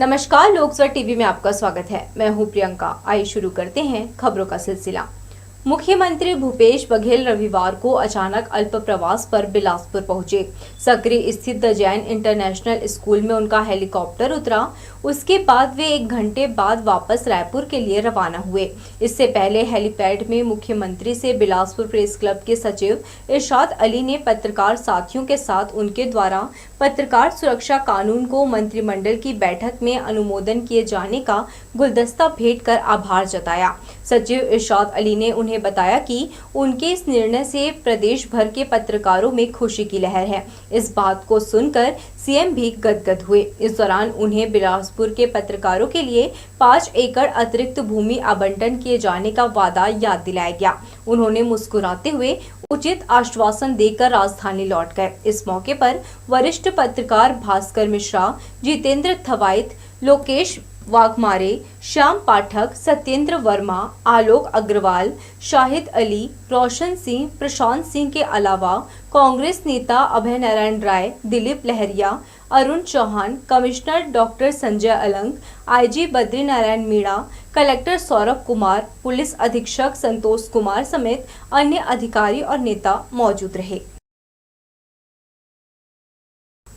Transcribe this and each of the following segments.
नमस्कार, लोकसभा टीवी में आपका स्वागत है। मैं हूं प्रियंका। आइए शुरू करते हैं खबरों का सिलसिला। मुख्यमंत्री भूपेश बघेल रविवार को अचानक अल्प प्रवास पर बिलासपुर पहुंचे। सकरी स्थित द जैन इंटरनेशनल स्कूल में उनका हेलीकॉप्टर उतरा। उसके बाद वे 1 घंटे बाद वापस रायपुर के लिए रवाना हुए। इससे पहले हेलीपैड में मुख्यमंत्री से बिलासपुर प्रेस क्लब के सचिव इरशाद अली ने पत्रकार साथियों के साथ उनके द्वारा पत्रकार सुरक्षा कानून को मंत्रिमंडल की बैठक में अनुमोदन किए जाने का गुलदस्ता भेंट कर आभार जताया। सचिव इरशाद अली ने उन्हें बताया कि उनके इस निर्णय से प्रदेश भर के पत्रकारों में खुशी की लहर है। इस बात को सुनकर सीएम भी गदगद हुए। इस दौरान उन्हें बिलासपुर के पत्रकारों के लिए 5 एकड़ अतिरिक्त भूमि आवंटन किए जाने का वादा याद दिलाया गया। उन्होंने मुस्कुराते हुए उचित आश्वासन देकर राजधानी लौट गए। इस मौके पर वरिष्ठ पत्रकार भास्कर मिश्रा, जितेंद्र थवाइत, लोकेश वाघमारे, श्याम पाठक, सत्येंद्र वर्मा, आलोक अग्रवाल, शाहिद अली, रोशन सिंह, प्रशांत सिंह के अलावा कांग्रेस नेता Abhay Narayan Rai, Dilip Lahariya, Arun Chauhan, commissioner doctor Sanjay Alang, IG Badri Narayan Meena, collector Saurabh Kumar, police अधीक्षक संतोष कुमार समेत अन्य अधिकारी और नेता मौजूद रहे।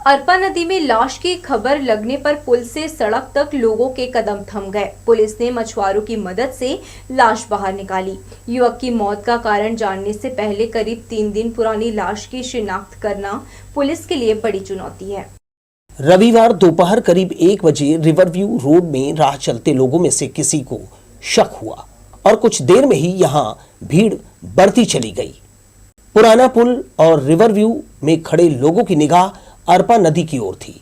अरपा नदी में लाश की खबर लगने पर पुल से सड़क तक लोगों के कदम थम गए। पुलिस ने मछुआरों की मदद से लाश बाहर निकाली। युवक की मौत का कारण जानने से पहले करीब 3 दिन पुरानी लाश की शिनाख्त करना पुलिस के लिए बड़ी चुनौती है। रविवार दोपहर करीब 1 बजे रिवरव्यू रोड में राह चलते लोगों में से किसी को शक हुआ और कुछ देर में ही यहां भीड़ बढ़ती चली गई। पुराना पुल और रिवरव्यू में खड़े लोगों की निगाह अरपा नदी की ओर थी।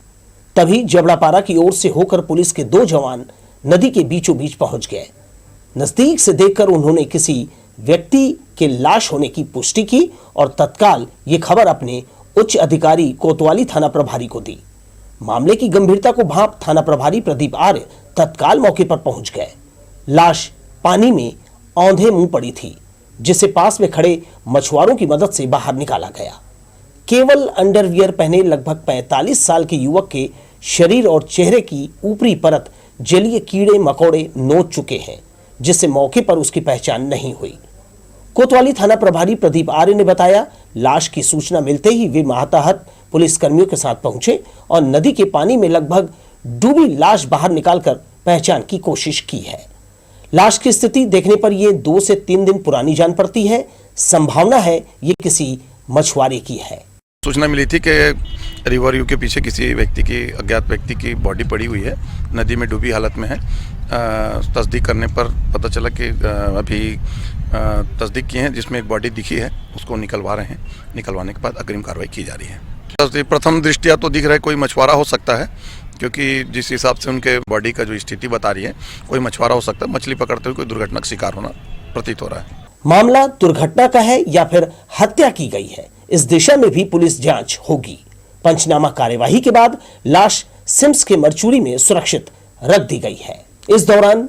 तभी जबड़ापारा की ओर से होकर पुलिस के 2 जवान नदी के बीचों बीच पहुंच गए। नजदीक से देखकर उन्होंने किसी व्यक्ति के लाश होने की पुष्टि की और तत्काल ये खबर अपने उच्च अधिकारी कोतवाली थाना प्रभारी को दी। मामले की गंभीरता को भांप थाना प्रभारी प्रदीप आर्य तत्काल मौके पर पहुंच गए। लाश पानी में औंधे मुंह पड़ी थी, जिसे पास में खड़े मछुआरों की मदद से बाहर निकाला गया। केवल अंडरवियर पहने लगभग 45 साल के युवक के शरीर और चेहरे की ऊपरी परत जलीय कीड़े मकोड़े नोच चुके हैं, जिससे मौके पर उसकी पहचान नहीं हुई। कोतवाली थाना प्रभारी प्रदीप आर्य ने बताया, लाश की सूचना मिलते ही वे माहताहत पुलिस कर्मियों के साथ पहुंचे और नदी के पानी में लगभग डूबी लाश बाहर निकालकर पहचान की कोशिश की है। लाश की स्थिति देखने पर यह 2 से 3 दिन पुरानी जान पड़ती है। संभावना है ये किसी मछुआरे की है। सूचना मिली थी कि रिवरव्यू के पीछे किसी व्यक्ति की, अज्ञात व्यक्ति की बॉडी पड़ी हुई है, नदी में डूबी हालत में है। तस्दीक करने पर पता चला कि अभी तस्दीक की है, जिसमें एक बॉडी दिखी है, उसको निकलवा रहे हैं। निकलवाने के बाद अग्रिम कार्रवाई की जा रही है। प्रथम दृष्टिया तो दिख रहा है कोई मछुआरा हो सकता है, क्योंकि जिस हिसाब से उनके बॉडी का जो स्थिति बता रही है, कोई मछुआरा हो सकता है। मछली पकड़ते हुए कोई दुर्घटना का शिकार होना प्रतीत हो रहा है। मामला दुर्घटना का है या फिर हत्या की गई है, इस दिशा में भी पुलिस जांच होगी। पंचनामा कार्यवाही के बाद लाश सिम्स के मरचूरी में सुरक्षित रख दी गई है। इस दौरान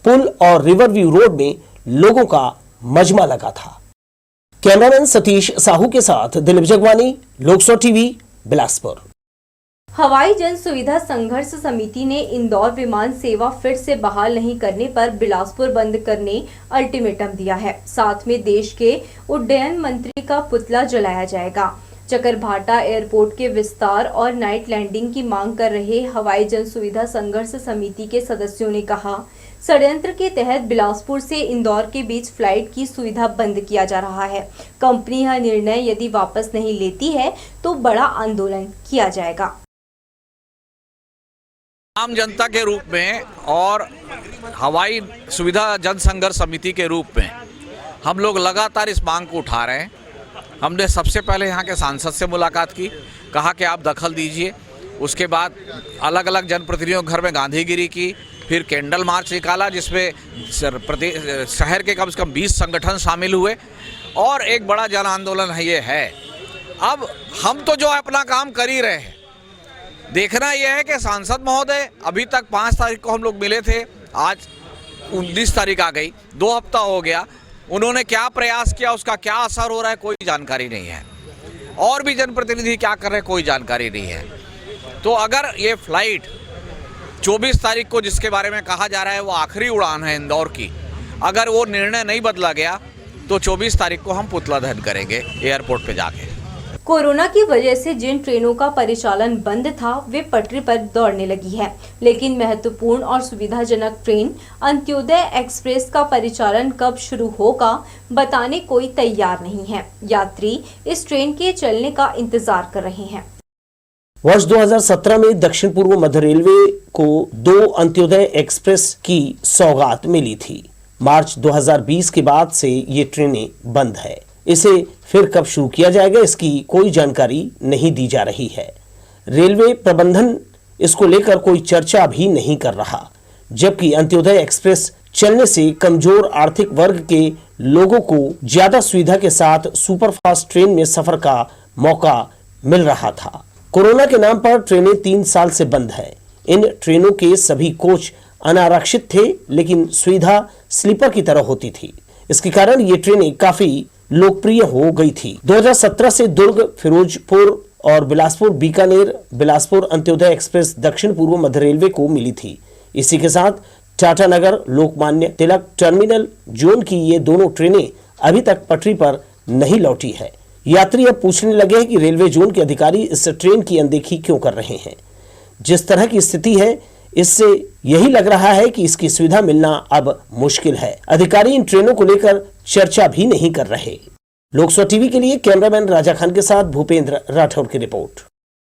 पुल और रिवरव्यू रोड में लोगों का मजमा लगा था। कैमरामैन सतीश साहू के साथ दिलीप जगवानी, लोकसभा टीवी, बिलासपुर। हवाई जन सुविधा संघर्ष समिति ने इंदौर विमान सेवा फिर से बहाल नहीं करने पर बिलासपुर बंद करने अल्टीमेटम दिया है। साथ में देश के उड्डयन मंत्री का पुतला जलाया जाएगा। चकरभाटा एयरपोर्ट के विस्तार और नाइट लैंडिंग की मांग कर रहे हवाई जन सुविधा संघर्ष समिति के सदस्यों ने कहा, षड्यंत्र के तहत बिलासपुर से इंदौर के बीच फ्लाइट की सुविधा बंद किया जा रहा है। कंपनी यह निर्णय यदि वापस नहीं लेती है तो बड़ा आंदोलन किया जाएगा। आम जनता के रूप में और हवाई सुविधा जन संघर्ष समिति के रूप में हम लोग लगातार इस मांग को उठा रहे हैं। हमने सबसे पहले यहाँ के सांसद से मुलाकात की, कहा कि आप दखल दीजिए। उसके बाद अलग अलग जनप्रतिनिधियों के घर में गांधीगिरी की, फिर कैंडल मार्च निकाला, जिसमें शहर के कम से कम 20 संगठन शामिल हुए और एक बड़ा जन आंदोलन ये है। अब हम तो जो अपना काम कर ही रहे हैं, देखना यह है कि सांसद महोदय अभी तक 5 तारीख को हम लोग मिले थे, आज 19 तारीख आ गई, 2 हफ्ता हो गया। उन्होंने क्या प्रयास किया, उसका क्या असर हो रहा है, कोई जानकारी नहीं है। और भी जनप्रतिनिधि क्या कर रहे हैं, कोई जानकारी नहीं है। तो अगर ये फ्लाइट 24 तारीख को जिसके बारे में कहा जा रहा है वो आखिरी उड़ान है इंदौर की, अगर वो निर्णय नहीं बदला गया तो 24 तारीख को हम पुतला दहन करेंगे एयरपोर्ट पे जाके। कोरोना की वजह से जिन ट्रेनों का परिचालन बंद था वे पटरी पर दौड़ने लगी है, लेकिन महत्वपूर्ण और सुविधाजनक ट्रेन अंत्योदय एक्सप्रेस का परिचालन कब शुरू होगा बताने कोई तैयार नहीं है। यात्री इस ट्रेन के चलने का इंतजार कर रहे हैं। वर्ष 2017 में दक्षिण पूर्व मध्य रेलवे को 2 अंत्योदय एक्सप्रेस की सौगात मिली थी। मार्च 2020 के बाद से ये ट्रेनें बंद है। इसे फिर कब शुरू किया जाएगा इसकी कोई जानकारी नहीं दी जा रही है। रेलवे प्रबंधन इसको लेकर कोई चर्चा भी नहीं कर रहा, जबकि अंत्योदय एक्सप्रेस चलने से कमजोर आर्थिक वर्ग के लोगों को ज्यादा सुविधा के साथ सुपरफास्ट ट्रेन में सफर का मौका मिल रहा था। कोरोना के नाम पर ट्रेनें 3 साल से बंद है। इन ट्रेनों के सभी कोच अनारक्षित थे, लेकिन सुविधा स्लीपर की तरह होती थी। इसके कारण ये ट्रेनें काफी लोकप्रिय हो गई थी। 2017 से दुर्ग, फिरोजपुर और बिलासपुर बिलासपुर अंत्योदय एक्सप्रेस दक्षिण पूर्व मध्य रेलवे को मिली थी। इसी के साथ टाटा नगर, लोकमान्य तिलक टर्मिनल जोन की ये दोनों ट्रेनें अभी तक पटरी पर नहीं लौटी है। यात्री अब पूछने लगे हैं कि रेलवे जोन के अधिकारी इस ट्रेन की अनदेखी क्यों कर रहे हैं। जिस तरह की स्थिति है, इससे यही लग रहा है कि इसकी सुविधा मिलना अब मुश्किल है। अधिकारी इन ट्रेनों को लेकर चर्चा भी नहीं कर रहे। लोकसभा टीवी के लिए कैमरामैन राजा खान के साथ भूपेंद्र राठौर की रिपोर्ट।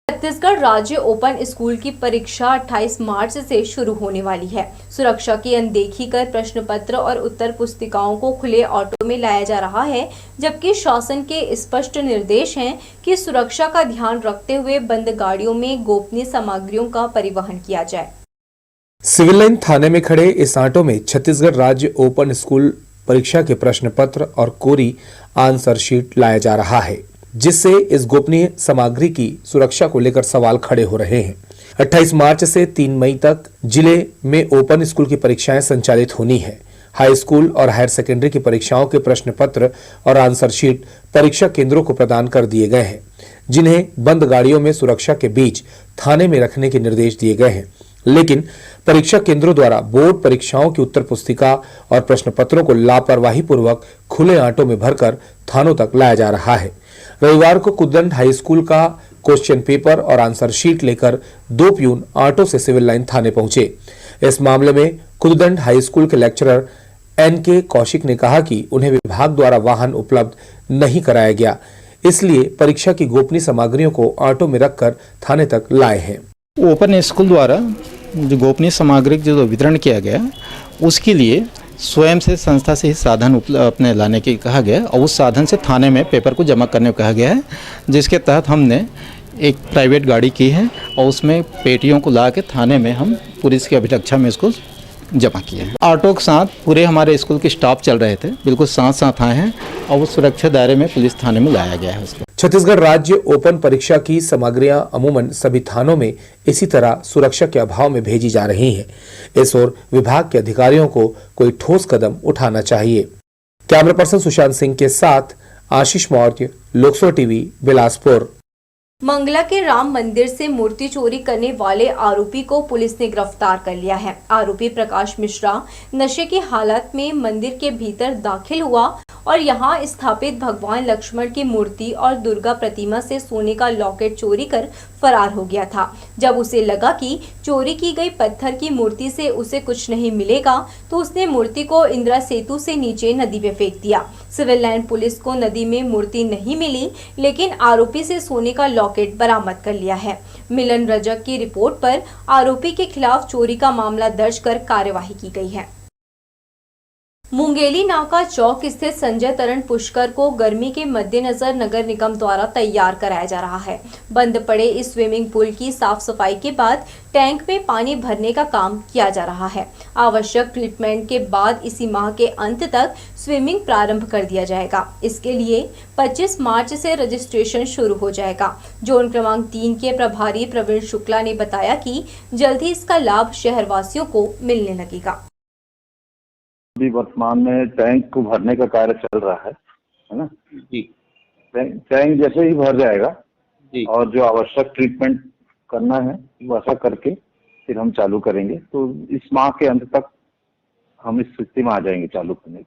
छत्तीसगढ़ राज्य ओपन स्कूल की परीक्षा 28 मार्च से शुरू होने वाली है। सुरक्षा की अनदेखी कर प्रश्न पत्र और उत्तर पुस्तिकाओं को खुले ऑटो में लाया जा रहा है, जबकि शासन के स्पष्ट निर्देश हैं कि सुरक्षा का ध्यान रखते हुए बंद गाड़ियों में गोपनीय सामग्रियों का परिवहन किया जाए। सिविल लाइन थाने में खड़े इस ऑटो में छत्तीसगढ़ राज्य ओपन स्कूल परीक्षा के प्रश्न पत्र और कोरी आंसर शीट लाया जा रहा है, जिससे इस गोपनीय सामग्री की सुरक्षा को लेकर सवाल खड़े हो रहे हैं। 28 मार्च से 3 मई तक जिले में ओपन स्कूल की परीक्षाएं संचालित होनी है। हाई स्कूल और हायर सेकेंडरी की परीक्षाओं के प्रश्न पत्र और आंसर शीट परीक्षा केंद्रों को प्रदान कर दिए गए हैं, जिन्हें बंद गाड़ियों में सुरक्षा के बीच थाने में रखने के निर्देश दिए गए हैं। लेकिन परीक्षा केंद्रों द्वारा बोर्ड परीक्षाओं की उत्तर पुस्तिका और प्रश्न पत्रों को लापरवाही पूर्वक खुले आटों में भरकर थानों तक लाया जा रहा है। रविवार को कुददंड हाई स्कूल का क्वेश्चन पेपर और आंसर शीट लेकर 2 प्यून ऑटो से सिविल लाइन थाने पहुंचे। इस मामले में कुददंड हाई स्कूल के लेक्चरर NK कौशिक ने कहा कि उन्हें विभाग द्वारा वाहन उपलब्ध नहीं कराया गया, इसलिए परीक्षा की गोपनीय सामग्रियों को ऑटो में रखकर थाने तक लाए हैं। ओपन स्कूल द्वारा जो गोपनीय सामग्री जो वितरण किया गया उसके लिए स्वयं से संस्था से ही साधन अपने लाने के कहा गया और उस साधन से थाने में पेपर को जमा करने को कहा गया है, जिसके तहत हमने एक प्राइवेट गाड़ी की है और उसमें पेटियों को ला के थाने में हम पुलिस की अभिरक्षा में इसको जमा किए हैं। ऑटो के साथ पूरे हमारे स्कूल के स्टाफ चल रहे थे, बिल्कुल साथ साथ आए हैं और वो सुरक्षा दायरे में पुलिस थाने में लाया गया है उसको। छत्तीसगढ़ राज्य ओपन परीक्षा की सामग्रियां अमूमन सभी थानों में इसी तरह सुरक्षा के अभाव में भेजी जा रही हैं। इस ओर विभाग के अधिकारियों को कोई ठोस कदम उठाना चाहिए। कैमरा पर्सन सुशांत सिंह के साथ आशीष मौर्य, लोकसभा टीवी, बिलासपुर। मंगला के राम मंदिर से मूर्ति चोरी करने वाले आरोपी को पुलिस ने गिरफ्तार कर लिया है। आरोपी प्रकाश मिश्रा नशे की हालत में मंदिर के भीतर दाखिल हुआ और यहां स्थापित भगवान लक्ष्मण की मूर्ति और दुर्गा प्रतिमा से सोने का लॉकेट चोरी कर फरार हो गया था। जब उसे लगा कि चोरी की गई पत्थर की मूर्ति से उसे कुछ नहीं मिलेगा, तो उसने मूर्ति को इंदिरा सेतु से नीचे नदी में फेंक दिया। सिविल लाइन पुलिस को नदी में मूर्ति नहीं मिली, लेकिन आरोपी से सोने का लॉकेट बरामद कर लिया है। मिलन रजक की रिपोर्ट पर आरोपी के खिलाफ चोरी का मामला दर्ज कर कार्यवाही की गई है। मुंगेली नाका चौक स्थित संजय तरण पुष्कर को गर्मी के मद्देनजर नगर निगम द्वारा तैयार कराया जा रहा है। बंद पड़े इस स्विमिंग पूल की साफ सफाई के बाद टैंक में पानी भरने का काम किया जा रहा है। आवश्यक ट्रीटमेंट के बाद इसी माह के अंत तक स्विमिंग प्रारंभ कर दिया जाएगा। इसके लिए 25 मार्च से रजिस्ट्रेशन शुरू हो जाएगा। जोन क्रमांक 3 के प्रभारी प्रवीण शुक्ला ने बताया कि जल्द ही इसका लाभ शहरवासियों को मिलने लगेगा। अभी वर्तमान में टैंक को भरने का कार्य चल रहा है ना जी। टैंक जैसे ही भर जाएगा जी, और जो आवश्यक ट्रीटमेंट करना है वैसा करके फिर हम चालू करेंगे। तो इस माह के अंत तक हम इस स्थिति में आ जाएंगे चालू करने की।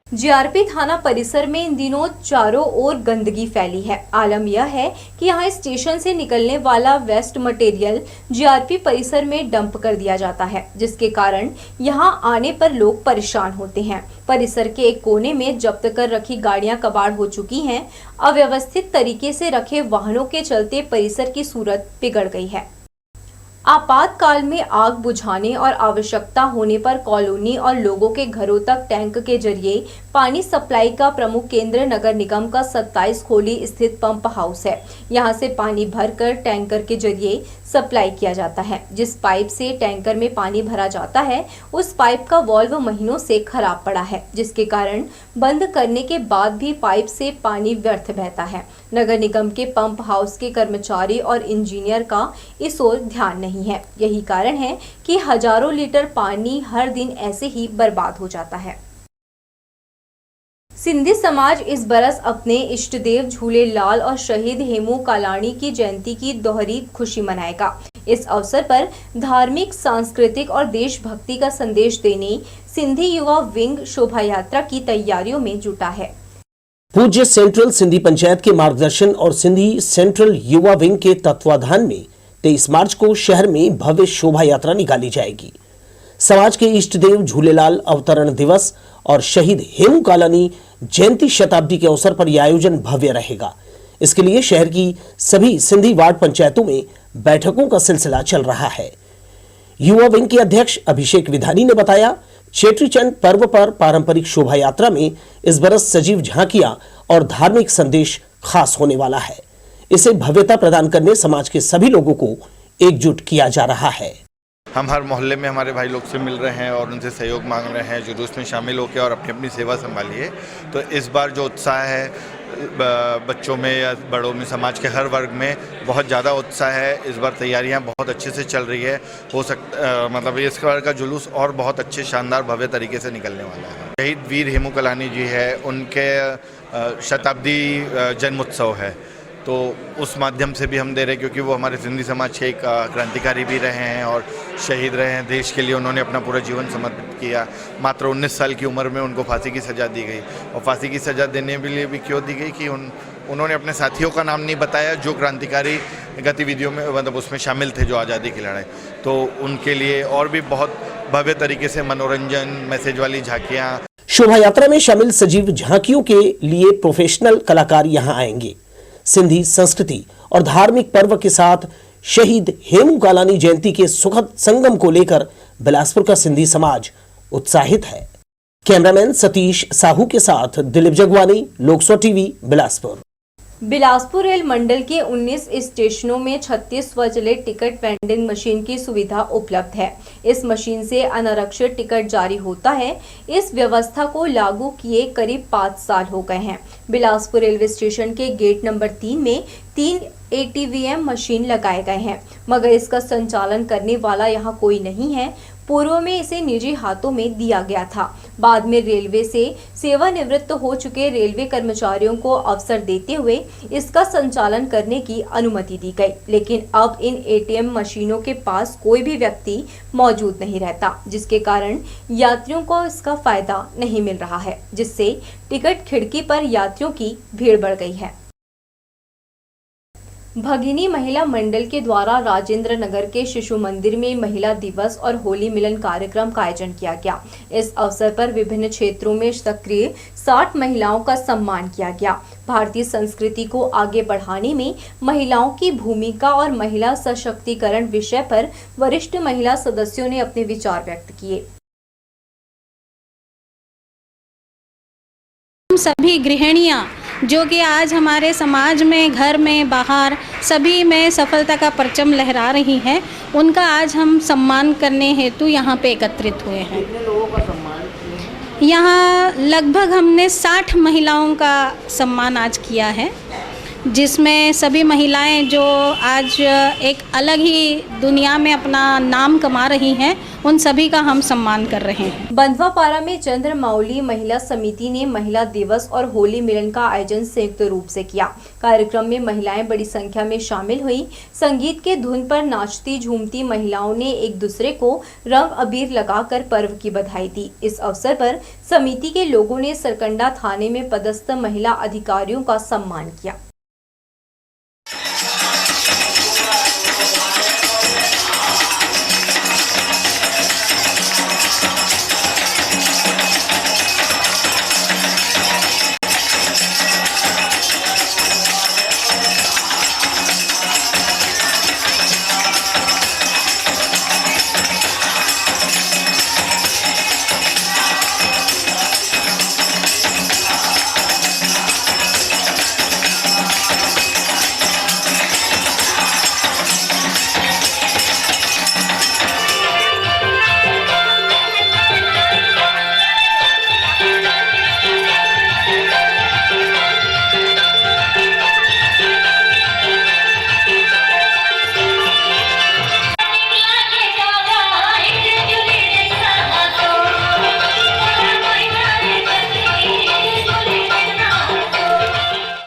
जीआरपी थाना परिसर में इन दिनों चारों ओर गंदगी फैली है। आलम यह है कि यहाँ स्टेशन से निकलने वाला वेस्ट मटेरियल जीआरपी परिसर में डंप कर दिया जाता है, जिसके कारण यहाँ आने पर लोग परेशान होते हैं। परिसर के एक कोने में जब्त कर रखी गाड़ियां कबाड़ हो चुकी हैं। अव्यवस्थित तरीके से रखे वाहनों के चलते परिसर की सूरत बिगड़ गई है। आपातकाल में आग बुझाने और आवश्यकता होने पर कॉलोनी और लोगों के घरों तक टैंक के जरिए पानी सप्लाई का प्रमुख केंद्र नगर निगम का 27 खोली स्थित पंप हाउस है। यहां से पानी भरकर टैंकर के जरिए सप्लाई किया जाता है। जिस पाइप से टैंकर में पानी भरा जाता है, उस पाइप का वाल्व महीनों से खराब पड़ा है, जिसके कारण बंद करने के बाद भी पाइप से पानी व्यर्थ बहता है। नगर निगम के पंप हाउस के कर्मचारी और इंजीनियर का इस ओर ध्यान नहीं है। यही कारण है कि हजारों लीटर पानी हर दिन ऐसे ही बर्बाद हो जाता है। सिंधी समाज इस बरस अपने इष्ट देव झूलेलाल और शहीद हेमू कालाणी की जयंती की दोहरी खुशी मनाएगा। इस अवसर पर धार्मिक, सांस्कृतिक और देशभक्ति का संदेश देने सिंधी युवा विंग शोभा यात्रा की तैयारियों में जुटा है। पूज्य सेंट्रल सिंधी पंचायत के मार्गदर्शन और सिंधी सेंट्रल युवा विंग के तत्वाधान में 23 मार्च को शहर में भव्य शोभा यात्रा निकाली जाएगी। समाज के इष्ट देव झूलेलाल अवतरण दिवस और शहीद हेमू कालानी जयंती शताब्दी के अवसर पर यह आयोजन भव्य रहेगा। इसके लिए शहर की सभी सिंधी वार्ड पंचायतों में बैठकों का सिलसिला चल रहा है। युवा विंग के अध्यक्ष अभिषेक विधानी ने बताया, चेट्रीचंड पर्व पर पारंपरिक शोभा यात्रा में इस बरस सजीव झांकियां और धार्मिक संदेश खास होने वाला है। इसे भव्यता प्रदान करने समाज के सभी लोगों को एकजुट किया जा रहा है। हम हर मोहल्ले में हमारे भाई लोग से मिल रहे हैं और उनसे सहयोग मांग रहे हैं, जुलूस में शामिल होकर और अपनी अपनी सेवा संभालिए। तो इस बार जो उत्साह है बच्चों में या बड़ों में, समाज के हर वर्ग में बहुत ज़्यादा उत्साह है। इस बार तैयारियां बहुत अच्छे से चल रही है। हो सकता मतलब इस बार का जुलूस और बहुत अच्छे शानदार भव्य तरीके से निकलने वाला है। शहीद वीर हेमू कालानी जी है, उनके शताब्दी जन्मोत्सव है, तो उस माध्यम से भी हम दे रहे हैं, क्योंकि वो हमारे सिंधी समाज के एक क्रांतिकारी भी रहे हैं और शहीद रहे हैं। देश के लिए उन्होंने अपना पूरा जीवन समर्पित किया। मात्र 19 साल की उम्र में उनको फांसी की सज़ा दी गई, और फांसी की सज़ा देने के लिए भी क्यों दी गई कि उन्होंने अपने साथियों का नाम नहीं बताया जो क्रांतिकारी गतिविधियों में मतलब उसमें शामिल थे, जो आज़ादी की लड़ाई। तो उनके लिए और भी बहुत भव्य तरीके से मनोरंजन, मैसेज वाली झांकियाँ। शोभा यात्रा में शामिल सजीव झांकियों के लिए प्रोफेशनल कलाकार यहां आएंगे। सिंधी संस्कृति और धार्मिक पर्व के साथ शहीद हेमू कालानी जयंती के सुखद संगम को लेकर बिलासपुर का सिंधी समाज उत्साहित है। कैमरामैन सतीश साहू के साथ दिलीप जगवानी, लोकसभा टीवी, बिलासपुर। बिलासपुर रेल मंडल के 19 स्टेशनों में 36 स्वचालित टिकट वेंडिंग मशीन की सुविधा उपलब्ध है। इस मशीन से अनारक्षित टिकट जारी होता है। इस व्यवस्था को लागू किए करीब 5 साल हो गए हैं। बिलासपुर रेलवे स्टेशन के गेट नंबर 3 में 3 ATVM मशीन लगाए गए हैं, मगर इसका संचालन करने वाला यहां कोई नहीं है। पूर्व में इसे निजी हाथों में दिया गया था। बाद में रेलवे से सेवानिवृत्त हो चुके रेलवे कर्मचारियों को अवसर देते हुए इसका संचालन करने की अनुमति दी गई, लेकिन अब इन ATM मशीनों के पास कोई भी व्यक्ति मौजूद नहीं रहता, जिसके कारण यात्रियों को इसका फायदा नहीं मिल रहा है, जिससे टिकट खिड़की पर यात्रियों की भीड़ बढ़ गई है। भगिनी महिला मंडल के द्वारा राजेंद्र नगर के शिशु मंदिर में महिला दिवस और होली मिलन कार्यक्रम का आयोजन किया गया। इस अवसर पर विभिन्न क्षेत्रों में सक्रिय 60 महिलाओं का सम्मान किया गया। भारतीय संस्कृति को आगे बढ़ाने में महिलाओं की भूमिका और महिला सशक्तिकरण विषय पर वरिष्ठ महिला सदस्यों ने अपने विचार व्यक्त किए। सभी गृहिणियाँ जो कि आज हमारे समाज में, घर में, बाहर सभी में सफलता का परचम लहरा रही हैं, उनका आज हम सम्मान करने हेतु यहाँ पे एकत्रित हुए हैं। कितने लोगों का सम्मान? यहाँ लगभग हमने 60 महिलाओं का सम्मान आज किया है, जिसमें सभी महिलाएं जो आज एक अलग ही दुनिया में अपना नाम कमा रही हैं, उन सभी का हम सम्मान कर रहे हैं। बंधवापारा में चंद्रमौली महिला समिति ने महिला दिवस और होली मिलन का आयोजन संयुक्त रूप से किया। कार्यक्रम में महिलाएं बड़ी संख्या में शामिल हुई। संगीत के धुन पर नाचती झूमती महिलाओं ने एक दूसरे को रंग अबीर लगाकर पर्व की बधाई दी। इस अवसर पर समिति के लोगों ने सरकंडा थाने में पदस्थ महिला अधिकारियों का सम्मान किया।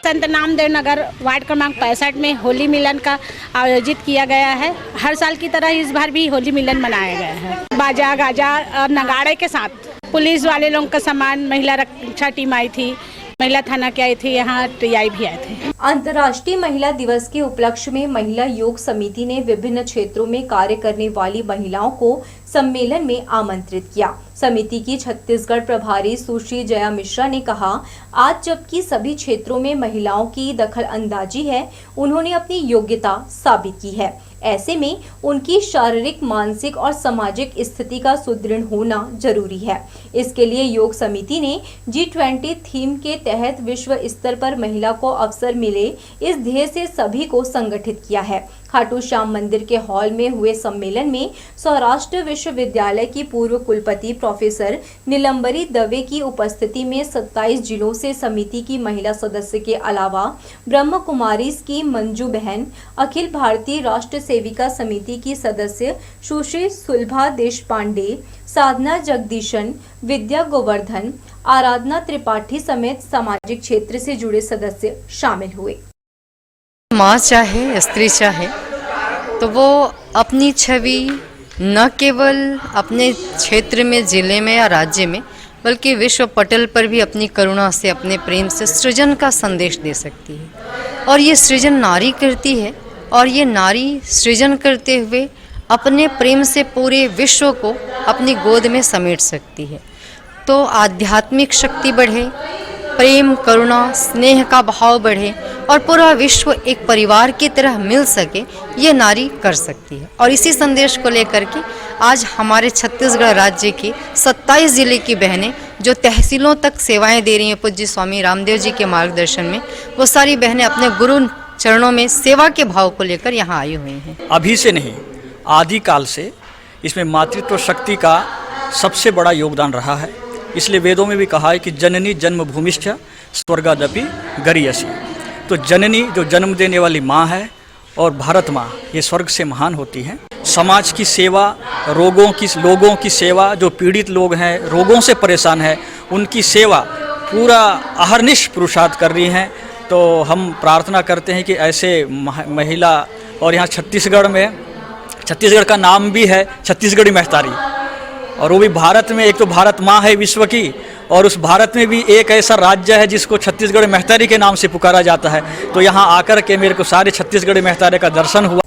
संत नामदेव नगर वार्ड क्रमांक 65 में होली मिलन का आयोजित किया गया है। हर साल की तरह इस बार भी होली मिलन मनाया गया है। बाजा गाजा और नगाड़े के साथ पुलिस वाले लोगों का सम्मान, महिला रक्षा टीम आई थी, महिला थाना के आई थी, यहाँ टीआई भी आए थे। अंतर्राष्ट्रीय महिला दिवस के उपलक्ष्य में महिला योग समिति ने विभिन्न क्षेत्रों में कार्य करने वाली महिलाओं को सम्मेलन में आमंत्रित किया। समिति की छत्तीसगढ़ प्रभारी सुश्री जया मिश्रा ने कहा, आज जबकि सभी क्षेत्रों में महिलाओं की दखल अंदाजी है, उन्होंने अपनी योग्यता साबित की है। ऐसे में उनकी शारीरिक, मानसिक और सामाजिक स्थिति का सुदृढ़ होना जरूरी है। इसके लिए योग समिति ने G20 थीम के तहत विश्व स्तर पर महिला को अवसर मिले, इस ध्येय से सभी को संगठित किया है। खाटू श्याम मंदिर के हॉल में हुए सम्मेलन में सौराष्ट्र विश्वविद्यालय की पूर्व कुलपति प्रोफेसर नीलंबरी दवे की उपस्थिति में 27 जिलों से समिति की महिला सदस्य के अलावा ब्रह्म कुमारी की मंजू बहन, अखिल भारतीय राष्ट्र सेविका समिति की सदस्य सुश्री सुलभा देशपांडे, साधना जगदीशन, विद्या गोवर्धन, आराधना त्रिपाठी समेत सामाजिक क्षेत्र से जुड़े सदस्य शामिल हुए। माँ चाहे स्त्री चाहे तो वो अपनी छवि न केवल अपने क्षेत्र में, जिले में या राज्य में, बल्कि विश्व पटल पर भी अपनी करुणा से, अपने प्रेम से सृजन का संदेश दे सकती है। और ये सृजन नारी करती है, और ये नारी सृजन करते हुए अपने प्रेम से पूरे विश्व को अपनी गोद में समेट सकती है। तो आध्यात्मिक शक्ति बढ़े, प्रेम, करुणा, स्नेह का भाव बढ़े और पूरा विश्व एक परिवार की तरह मिल सके, ये नारी कर सकती है। और इसी संदेश को लेकर के आज हमारे छत्तीसगढ़ राज्य के 27 जिले की बहनें जो तहसीलों तक सेवाएं दे रही हैं पूज्य स्वामी रामदेव जी के मार्गदर्शन में, वो सारी बहनें अपने गुरु चरणों में सेवा के भाव को लेकर यहाँ आई हुई हैं। अभी से नहीं, आदिकाल से इसमें मातृत्व शक्ति का सबसे बड़ा योगदान रहा है। इसलिए वेदों में भी कहा है कि जननी जन्मभूमिश्च स्वर्गादपि गरीयसी। तो जननी जो जन्म देने वाली माँ है और भारत माँ, ये स्वर्ग से महान होती हैं। समाज की सेवा, लोगों की सेवा, जो पीड़ित लोग हैं, रोगों से परेशान हैं, उनकी सेवा पूरा अहर्निश पुरुषार्थ कर रही हैं। तो हम प्रार्थना करते हैं कि ऐसे महिला, और यहाँ छत्तीसगढ़ का नाम भी है छत्तीसगढ़ी महतारी, और वो भी भारत में, एक तो भारत माँ है विश्व की, और उस भारत में भी एक ऐसा राज्य है जिसको छत्तीसगढ़ महतारी के नाम से पुकारा जाता है। तो यहाँ आकर के मेरे को सारे छत्तीसगढ़ी महतारी का दर्शन हुआ।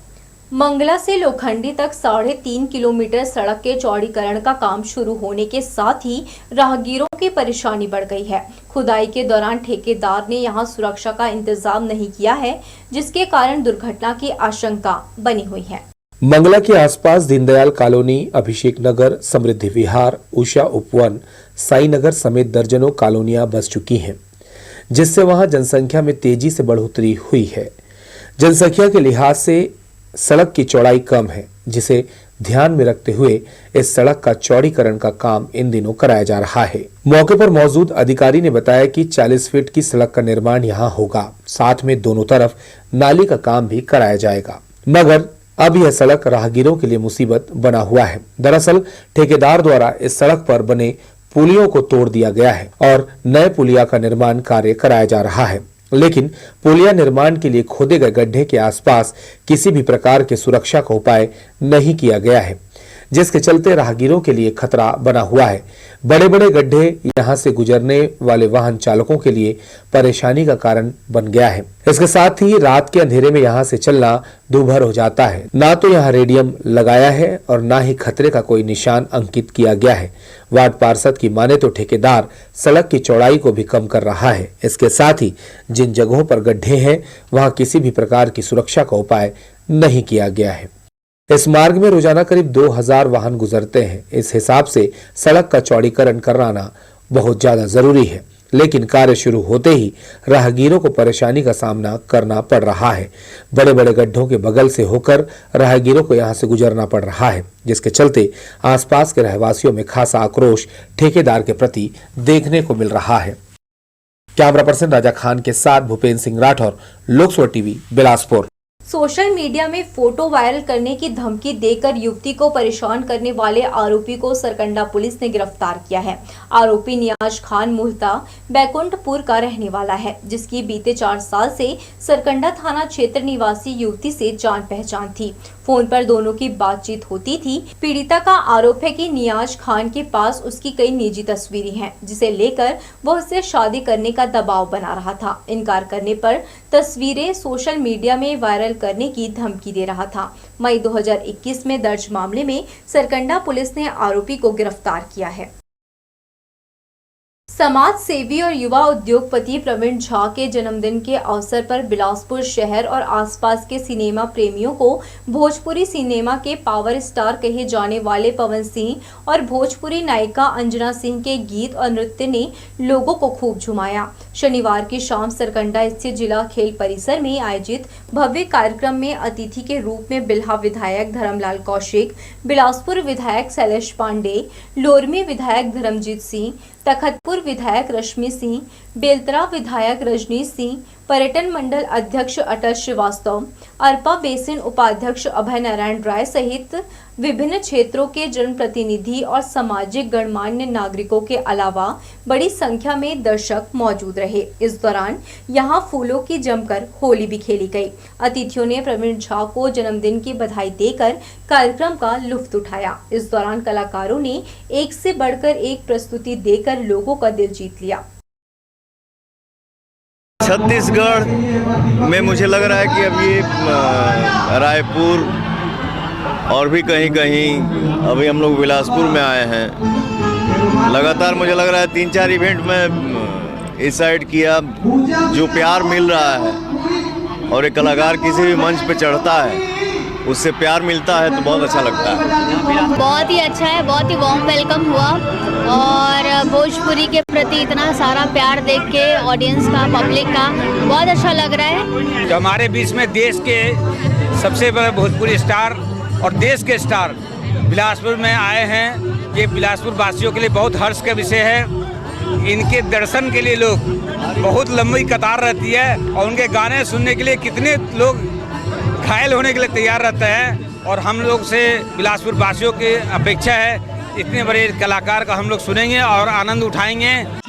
मंगला से लोखंडी तक 3.5 किलोमीटर सड़क के चौड़ीकरण का काम शुरू होने के साथ ही राहगीरों की परेशानी बढ़ गई है। खुदाई के दौरान ठेकेदार ने यहां सुरक्षा का इंतजाम नहीं किया है, जिसके कारण दुर्घटना की आशंका बनी हुई है। मंगला के आसपास दीनदयाल कॉलोनी, अभिषेक नगर, समृद्धि विहार, उषा उपवन, साई नगर समेत दर्जनों कॉलोनियां बस चुकी हैं, जिससे वहां जनसंख्या में तेजी से बढ़ोतरी हुई है। जनसंख्या के लिहाज से सड़क की चौड़ाई कम है, जिसे ध्यान में रखते हुए इस सड़क का चौड़ीकरण का काम इन दिनों कराया जा रहा है। मौके पर मौजूद अधिकारी ने बताया कि 40 फीट की सड़क का निर्माण यहाँ होगा, साथ में दोनों तरफ नाली का काम भी कराया जाएगा। मगर अब यह सड़क राहगीरों के लिए मुसीबत बना हुआ है। दरअसल ठेकेदार द्वारा इस सड़क पर बने पुलियों को तोड़ दिया गया है और नए पुलिया का निर्माण कार्य कराया जा रहा है, लेकिन पुलिया निर्माण के लिए खोदे गए गड्ढे के आसपास किसी भी प्रकार के सुरक्षा का उपाय नहीं किया गया है, जिसके चलते राहगीरों के लिए खतरा बना हुआ है। बड़े बड़े गड्ढे यहां से गुजरने वाले वाहन चालकों के लिए परेशानी का कारण बन गया है। इसके साथ ही रात के अंधेरे में यहां से चलना दूभर हो जाता है। ना तो यहां रेडियम लगाया है और ना ही खतरे का कोई निशान अंकित किया गया है। वार्ड पार्षद की माने तो ठेकेदार सड़क की चौड़ाई को भी कम कर रहा है। इसके साथ ही जिन जगहों पर गड्ढे हैं वहां किसी भी प्रकार की सुरक्षा का उपाय नहीं किया गया है। इस मार्ग में रोजाना करीब 2000 वाहन गुजरते हैं। इस हिसाब से सड़क का चौड़ीकरण कराना बहुत ज्यादा जरूरी है, लेकिन कार्य शुरू होते ही राहगीरों को परेशानी का सामना करना पड़ रहा है। बड़े बड़े गड्ढों के बगल से होकर राहगीरों को यहां से गुजरना पड़ रहा है, जिसके चलते आसपास के रहवासियों में खासा आक्रोश ठेकेदार के प्रति देखने को मिल रहा है। कैमरा पर्सन राजा खान के साथ Bhupendra Singh Rathore, Lok Sabha TV, Bilaspur. Social media में फोटो वायरल करने की धमकी देकर युवती को परेशान करने वाले आरोपी को सरकंडा पुलिस ने गिरफ्तार किया है। आरोपी नियाज खान मूलतः बैकुंठपुर का रहने वाला है, जिसकी बीते 4 साल से सरकंडा थाना क्षेत्र निवासी युवती से जान पहचान थी। फोन पर दोनों की बातचीत होती थी। पीड़िता का आरोप है कि नियाज खान के पास उसकी कई निजी तस्वीरें हैं, जिसे लेकर वह उससे शादी करने का दबाव बना रहा था। इनकार करने पर तस्वीरें सोशल मीडिया में वायरल करने की धमकी दे रहा था। मई 2021 में दर्ज मामले में सरकंडा पुलिस ने आरोपी को गिरफ्तार किया है। समाज सेवी और युवा उद्योगपति प्रवीण झा के जन्मदिन के अवसर पर बिलासपुर शहर और आसपास के सिनेमा प्रेमियों को भोजपुरी सिनेमा के पावर स्टार कहे जाने वाले पवन सिंह और भोजपुरी नायिका अंजना सिंह के गीत और नृत्य ने लोगों को खूब झुमाया। शनिवार की शाम सरकंडा स्थित जिला खेल परिसर में आयोजित भव्य कार्यक्रम में अतिथि के रूप में बिल्हा विधायक धर्मलाल कौशिक, बिलासपुर विधायक शैलेश पांडे, लोरमी विधायक धर्मजीत सिंह, तखतपुर विधायक रश्मि सिंह, बेलतरा विधायक रजनीश सिंह, पर्यटन मंडल अध्यक्ष अटल श्रीवास्तव, अरपा बेसिन उपाध्यक्ष अभय नारायण राय सहित विभिन्न क्षेत्रों के जनप्रतिनिधि और सामाजिक गणमान्य नागरिकों के अलावा बड़ी संख्या में दर्शक मौजूद रहे। इस दौरान यहां फूलों की जमकर होली भी खेली गई। अतिथियों ने प्रवीण झा को जन्मदिन की बधाई देकर कार्यक्रम का लुत्फ उठाया। इस दौरान कलाकारों ने एक से बढ़कर एक प्रस्तुति देकर लोगों का दिल जीत लिया। छत्तीसगढ़ में मुझे लग रहा है कि अब ये रायपुर और भी कहीं कहीं अभी हम लोग बिलासपुर में आए हैं। लगातार मुझे लग रहा है 3-4 इवेंट में इस साइड किया। जो प्यार मिल रहा है और एक कलाकार किसी भी मंच पे चढ़ता है उससे प्यार मिलता है तो बहुत अच्छा लगता है। बहुत ही अच्छा है, बहुत ही वार्म वेलकम हुआ और भोजपुरी के प्रति इतना सारा प्यार देख के ऑडियंस का, पब्लिक का बहुत अच्छा लग रहा है। तो हमारे बीच में देश के सबसे बड़े भोजपुरी स्टार और देश के स्टार बिलासपुर में आए हैं। ये बिलासपुर वासियों के लिए बहुत हर्ष का विषय है। इनके दर्शन के लिए लोग बहुत लंबी कतार रहती है और उनके गाने सुनने के लिए कितने लोग घायल होने के लिए तैयार रहते हैं। और हम लोग से बिलासपुर वासियों की अपेक्षा है इतने बड़े कलाकार का हम लोग सुनेंगे और आनंद उठाएंगे।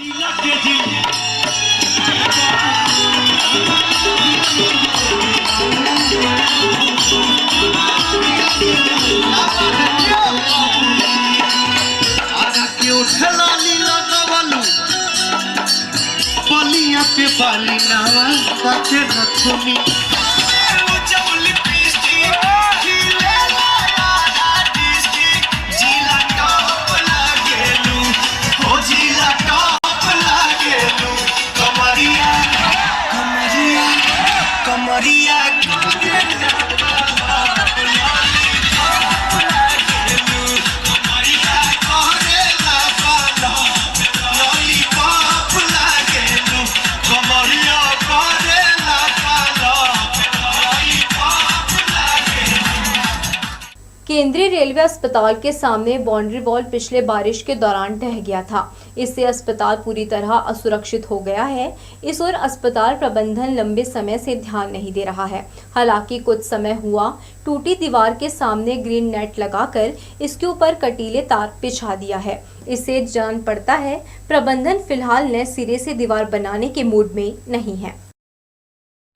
केंद्रीय रेलवे रेलवे अस्पताल के सामने बाउंड्री वॉल पिछले बारिश के दौरान ढह गया था। इससे अस्पताल पूरी तरह असुरक्षित हो गया है। इस ओर अस्पताल प्रबंधन लंबे समय से ध्यान नहीं दे रहा है। हालांकि कुछ समय हुआ टूटी दीवार के सामने ग्रीन नेट लगाकर इसके ऊपर कटीले तार बिछा दिया है। इससे जान पड़ता है प्रबंधन फिलहाल नए सिरे से दीवार बनाने के मूड में नहीं है।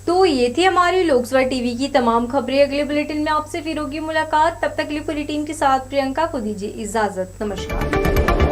तो ये थी हमारी लोकसभा टीवी की तमाम खबरें। अगले बुलेटिन में आपसे फिर होगी मुलाकात। तब तक के लिए पूरी टीम के साथ प्रियंका को दीजिए इजाजत। नमस्कार।